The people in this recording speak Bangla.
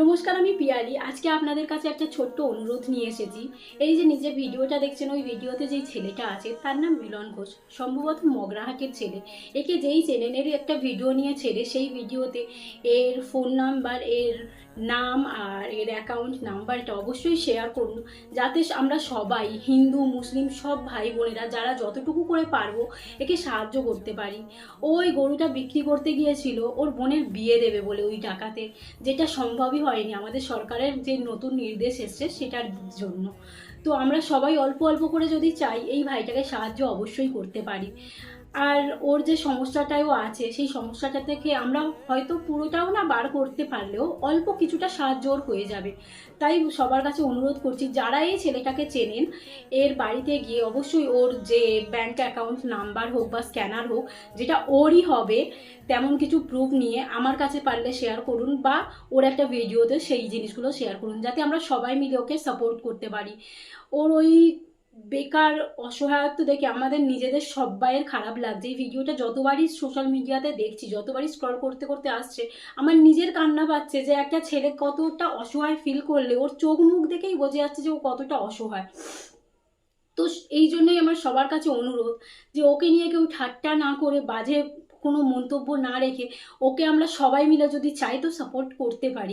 নমস্কার, আমি পিয়ালি। আজকে আপনাদের কাছে একটা ছোট্ট অনুরোধ নিয়ে এসেছি। এই যে নিজে ভিডিওটা দেখছেন, ওই ভিডিওতে যেই ছেলেটা আছে তার নাম মিলন ঘোষ, সম্ভবত মগরাহাটের ছেলে। একে যেই চেনেন, এর একটা ভিডিও নিয়ে ছেড়ে সেই ভিডিওতে এর ফোন নাম্বার, এর নাম আর এর অ্যাকাউন্ট নাম্বারটা অবশ্যই শেয়ার করুন, যাতে আমরা সবাই, হিন্দু মুসলিম সব ভাই বোনেরা যারা যতটুকু করে পারবো একে সাহায্য করতে পারি। ওই গরুটা বিক্রি করতে গিয়েছিল ওর বোনের বিয়ে দেবে বলে ওই টাকাতে, যেটা সম্ভবই হয়নি আমাদের সরকারের যে নতুন নির্দেশ এসছে সেটার জন্য। তো আমরা সবাই অল্প অল্প করে যদি চাই, এই ভাইটাকে সাহায্য অবশ্যই করতে পারি। আর ওর যে সমস্যাটাও আছে, সেই সমস্যাটা থেকে আমরা হয়তো পুরোটাও না বার করতে পারলেও অল্প কিছুটা সাহায্য ওর হয়ে যাবে। তাই সবার কাছে অনুরোধ করছি, যারা এই ছেলেটাকে চেনেন, এর বাড়িতে গিয়ে অবশ্যই ওর যে ব্যাংক অ্যাকাউন্ট নাম্বার হোক বা স্ক্যানার হোক, যেটা ওরই হবে তেমন কিছু প্রুফ নিয়ে আমার কাছে পারলে শেয়ার করুন, বা ওর একটা ভিডিওতে সেই জিনিসগুলো শেয়ার করুন, যাতে আমরা সবাই মিলে ওকে সাপোর্ট করতে পারি। ওর ওই বেকার অসহায়ত্ব দেখে আমাদের নিজেদের সবাইয়ের খারাপ লাগছে। এই ভিডিওটা যতবারই সোশ্যাল মিডিয়াতে দেখছি, যতবারই স্ক্রল করতে করতে আসছে, আমার নিজের কান্না পাচ্ছে যে একটা ছেলে কতটা অসহায় ফিল করলে ওর চোখ মুখ দেখেই বোঝা যাচ্ছে যে ও কতটা অসহায়। তো এই জন্যই আমার সবার কাছে অনুরোধ যে ওকে নিয়ে কেউ ঠাট্টা না করে, বাজে কোনো মন্তব্য না রেখে, ওকে আমরা সবাই মিলে যদি চাই তো সাপোর্ট করতে পারি।